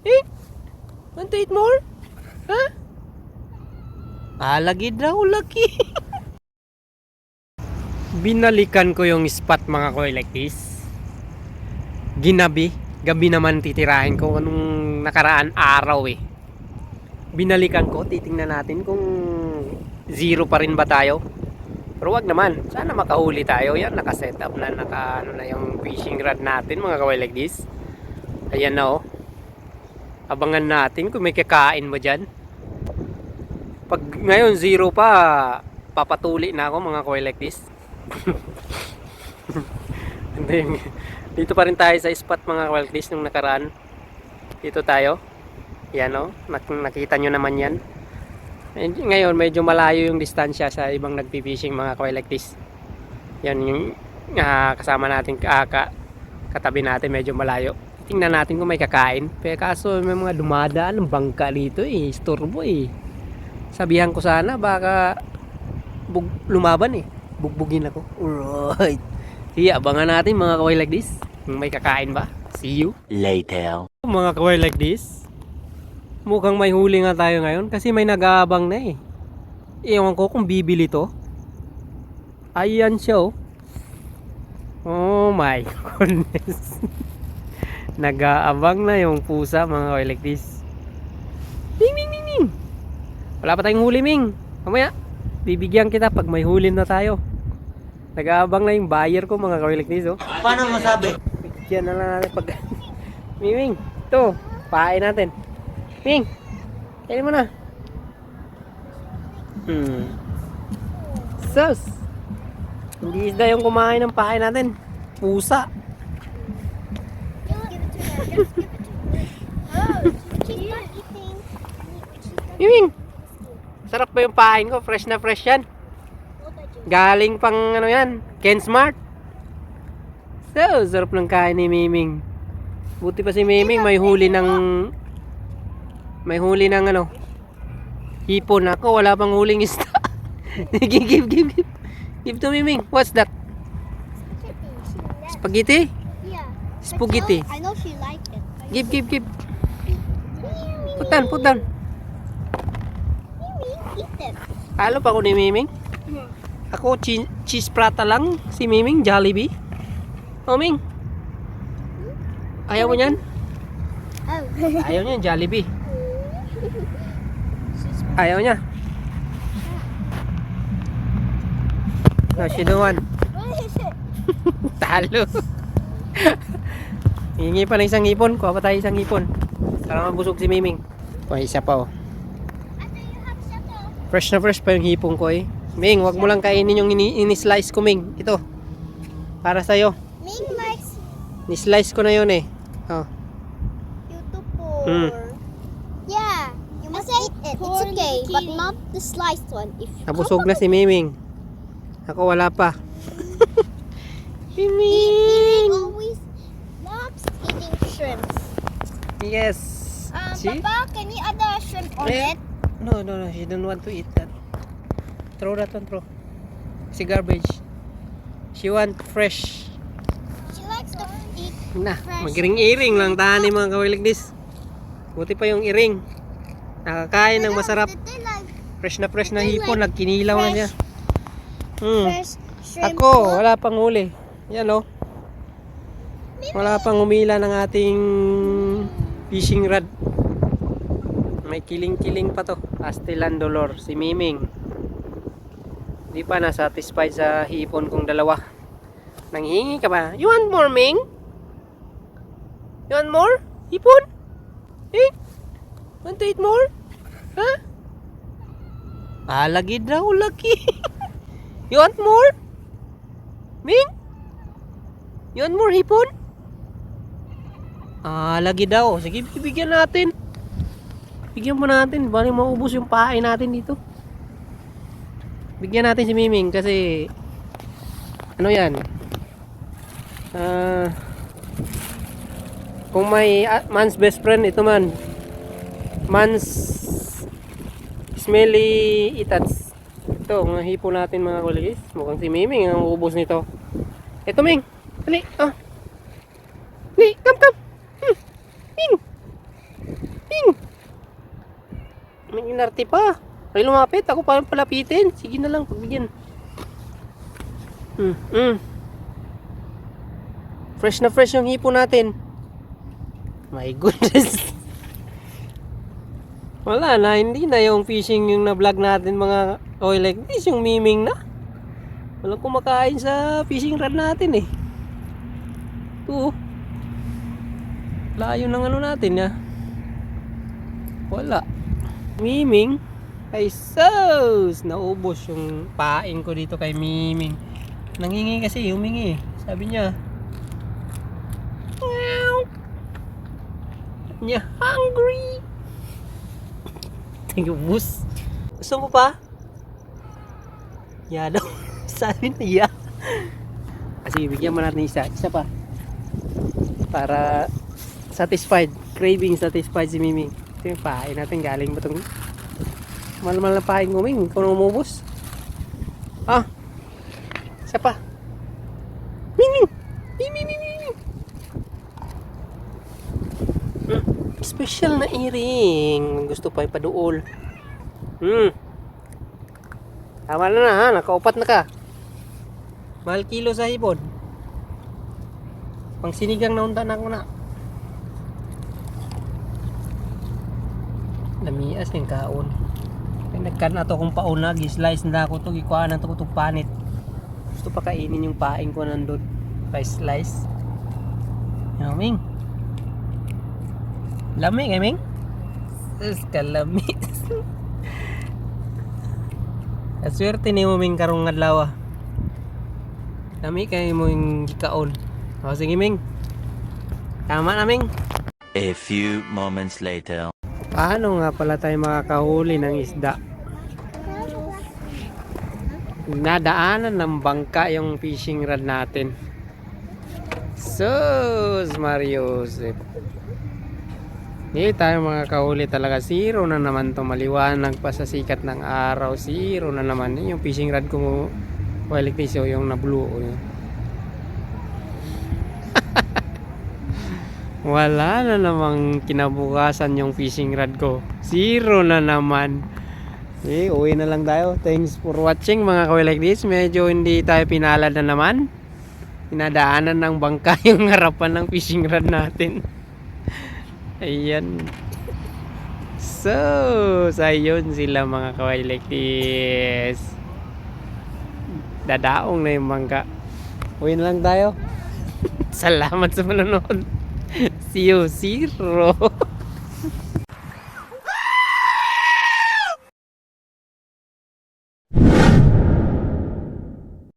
Eh? Want to eat more? Ha? Lagi daw, laki. Binalikan ko yung spot mga koy like this. Ginabi. Gabi naman titirahin ko anong nakaraan araw eh. Binalikan ko, titingnan natin kung zero pa rin ba tayo. Pero wag naman, sana makahuli tayo. Yan, naka-set up na, ano na yung fishing rod natin mga kaway like this. Ayan na oh. Abangan natin kung may kakain mo dyan. Pag ngayon zero pa, papatuli na ako mga kaway like this. Dito pa rin tayo sa spot mga kaway like this nung nakaraan. Dito tayo. Yan o, nakita nyo naman yan. Ngayon medyo malayo yung distansya sa ibang nagpipishing mga kaway like this. Yan yung kasama natin, katabi natin medyo malayo. Tingnan natin kung may kakain. Pero kaso may mga dumadaan ng bangka dito eh, istorbo eh. Sabihan ko sana baka lumaban eh. Bugbugin ako. Alright. Sige, abangan natin mga kaway like this. Kung may kakain ba? See you later. Mga kaway like this. Mukhang may huli nga tayo ngayon kasi may nag-aabang na eh. Ewan ko kung bibili to. Ayan siya oh. Oh my goodness. Nag-aabang na yung pusa mga kaway like this. Ming ming ming ming. Wala pa tayong huli ming. Mamaya bibigyan kita pag may huli na tayo. Nag-aabang na yung buyer ko mga kaway like this oh. Paano masabi? Bigyan na lang natin pag Ming ming. Ito, pain natin. Ming, kainin mo na. Sus. Hindi isda yung kumain ng pain natin. Pusa. Ming, sarap ba yung pain ko? Fresh na fresh yan. Galing pang ano yan, Ken Smart. So, sarap ng kain ni Miming. Buti pa si Miming may huli ng ano, hipon. Ako wala pang huling isda. Give to Miming. What's that? Spaghetti? Yeah. Spaghetti. I know she liked it. Give. Put down. Mimi, eat it. Halo pa ako ni Miming. Ako cheese prata lang. Si Miming Jollibee. Oh Ming, ayaw mo yan? Oh. Ayaw niya Jollibee. Ayaw niya. No, she don't want. What is it? Talo. Hingi pa ng isang hipon. Kuha pa tayo isang hipon. Para mabusog si Miming. Kuha isa pa oh. After you have supper. Fresh na fresh pa yung hipon ko eh. Ming, wag mo lang kainin yung ini-slice ko Ming. Ito. Para sa'yo. Ming likes Ni-slice ko na yun eh. Oh. YouTube Mm. Yeah, you must eat it. It's okay, but not the sliced one. If you Nabusog na si Miming. Ako wala pa. Ming Miming! always loves eating shrimps. Yes. See? Papa, can you add the shrimp on Eh? it? No, she don't want to eat that. Throw that one, throw. Kasi garbage. She want fresh. She likes to eat. Na, Fresh. magiring-iring lang tahan ni mga kaway like this. Buti pa yung iring. Nakakain ng masarap. They like Fresh na hipon. Nagkinilaw na siya. fresh shrimp. Ako, wala pang huli. Yan o. Wala pang humila ng ating fishing rod. May kiling-kiling pa to. Astilan Dolor. Si Miming. Di pa na-satisfied sa hipon kong dalawa. Nanghingi ka ba? You want more, Ming? You want more? Hipon? Eh? Want to eat more? Ha? Lagi daw, laki. You want more? Ming? You want more hipon? Lagi daw. Sige, bibigyan natin. Bigyan mo natin. Bali maubos yung pain natin dito. Bigyan natin si Miming kasi ano yan? Kung may man's best friend, ito man. Man's smelly itats. Ito, mga hipo natin mga kuligis. Mukhang si Miming ang ubos nito. Ito Ming. Dali. Oh. Dali, come. Ming. inarte pa. Ay lumapit, ako pa palapitin. Sige na lang, pagbigyan. Fresh na fresh yung hipo natin. My goodness. Wala na, hindi na yung fishing yung na-vlog natin mga oil like this, yung miming na. Walang kumakain sa fishing rod natin eh. Ito. Layo ng ano natin ya. Wala. Miming. Ay sus! Naubos yung paing ko dito kay Miming. Nangingi kasi, humingi. Sabi niya. Meow. Niya hungry. Thank you, boss. Gusto mo pa? Ya daw. Sabi na ya. Kasi bigyan mo natin isa. Isa pa. Para satisfied. Craving satisfied si Miming. Ito yung pain natin. Galing mo itong malmal na pain ko, Ming. Ikaw na umubos. Ah. Isa pa. Miming. Miming. Special na earring. Gusto pa ipaduol. Tama na ha. Nakaupat na ka. Mahal kilo sa hipon. Pang sinigang na unta na ako na. Lamias yung kaon. Ay, nagkan na to kung pauna. Gislice na ako to. Gikuhaan na to kutong panit. Gusto pa kainin yung paing ko nandun. Pa-slice. Yan, Ming. Lamig, Ming? Sus, kalamig. Aswerte ni mo, Ming, karong adlaw. Lamig kayo mo yung gikaon. O, sige, Ming. Tama na, Ming. A few moments later. Paano nga pala tayo makakahuli ng isda? Nadaanan ng bangka yung fishing rod natin. Sus, Marius. Hindi tayo makakahuli talaga. Zero na naman to. Maliwanag pa sa sikat ng araw. Zero na naman. Yung fishing rod ko like this, yung na blue. Wala na namang kinabukasan yung fishing rod ko. Zero na naman. Uwi na lang tayo. Thanks for watching mga kaway like this. Medyo hindi tayo pinalad na naman. Pinadaanan ng bangka yung harapan ng fishing rod natin. Ayan. So, ayun sila mga kaway like this. Dadaong na yung bangka. Uwi na lang tayo. Salamat sa manonood. See you, zero.